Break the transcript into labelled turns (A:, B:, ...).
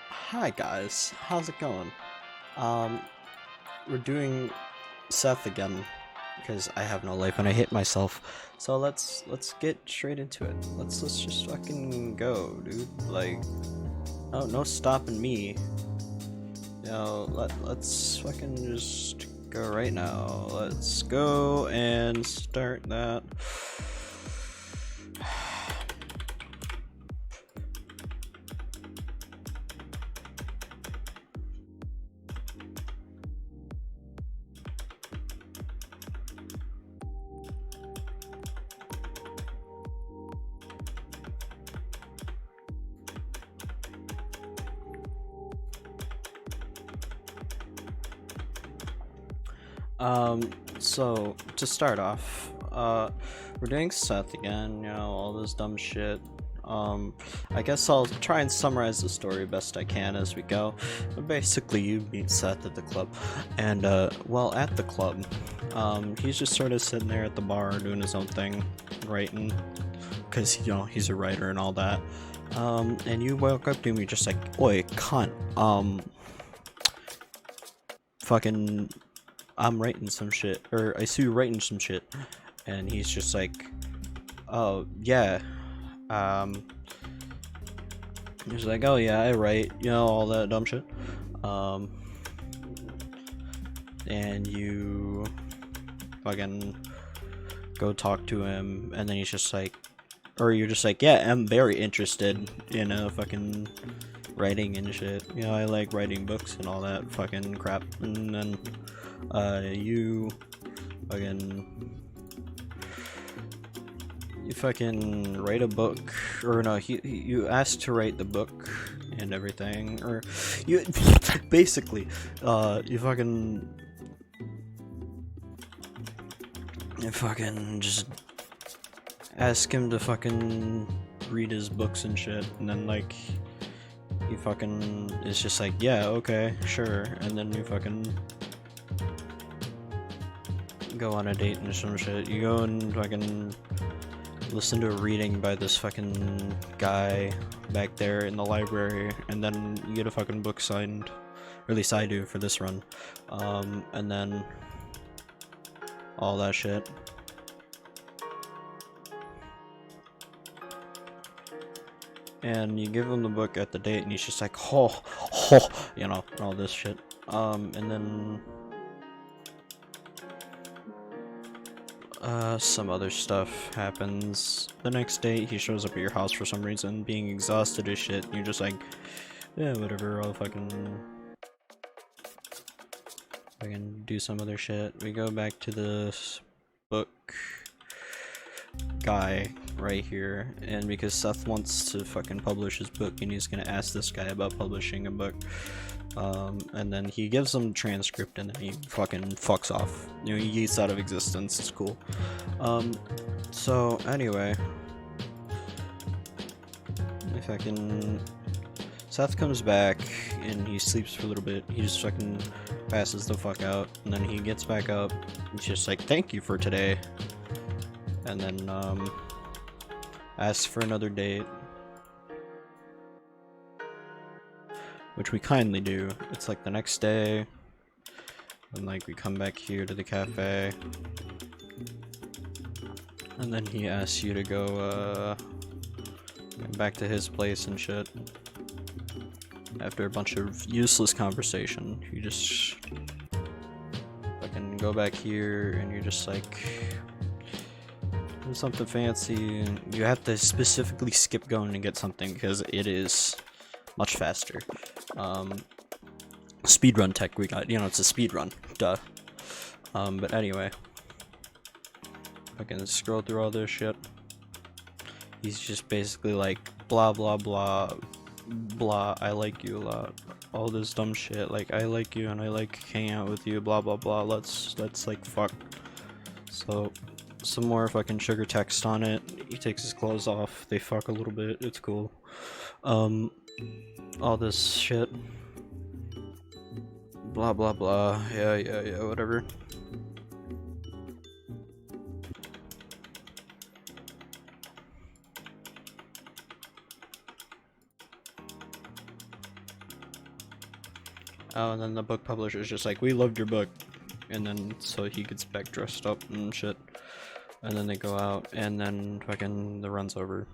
A: Hi guys, how's it going? Um, we're doing Seth again because I have no life and I hit myself. So let's get straight into it. Let's just fucking go, dude. Like, no stopping me. Let's fucking just go right now. Let's go and start that. So to start off, we're doing Seth again, all this dumb shit. I guess I'll try and summarize the story best I can as we go. But basically, you meet Seth at the club, and, well, at the club, he's just sort of sitting there at the bar doing his own thing, writing, because, he's a writer and all that. And you walk up to him, you're just like, oi, cunt, fucking, I'm writing some shit, or I see you writing some shit, and he's just like, oh, yeah, he's like, oh yeah, I write, all that dumb shit, and you fucking go talk to him, and then he's just like, or you're just like, yeah, I'm very interested in, fucking writing and shit, I like writing books and all that fucking crap, and then you fucking write a book, or no, you asked to write the book and everything, or you basically you fucking just ask him to fucking read his books and shit, and then like he fucking is just like, yeah, okay, sure, and then you fucking go on a date and some shit. You go and fucking listen to a reading by this fucking guy back there in the library, and then you get a fucking book signed, or at least I do for this run, and then all that shit. And you give him the book at the date, and he's just like, oh, all this shit. And then some other stuff happens. The next day, he shows up at your house for some reason, being exhausted as shit, and you're just like, yeah, whatever, I'll fucking do some other shit. We go back to this book guy right here, and because Seth wants to fucking publish his book, and he's gonna ask this guy about publishing a book, and then he gives him a transcript, and then he fucking fucks off. He yeets out of existence. It's cool. So anyway, if I can, Seth comes back and he sleeps for a little bit. He just fucking passes the fuck out, and then he gets back up. He's just like, thank you for today, and then asks for another date, which we kindly do. It's like the next day, and like we come back here to the cafe, and then he asks you to go back to his place and shit. After a bunch of useless conversation, you just fucking go back here, and you're just like, do something fancy. You have to specifically skip going and get something because it is much faster. Speedrun tech we got, it's a speedrun, duh. But anyway, I can scroll through all this shit. He's just basically like, blah blah blah blah, I like you a lot, all this dumb shit, like, I like you and I like hanging out with you, blah blah blah, let's like fuck. So some more fucking sugar text on it. He takes his clothes off, they fuck a little bit, it's cool. All this shit, blah blah blah, yeah, whatever. Oh, and then the book publisher's just like, we loved your book. And then, so he gets back dressed up and shit. And then they go out, and then fucking the run's over.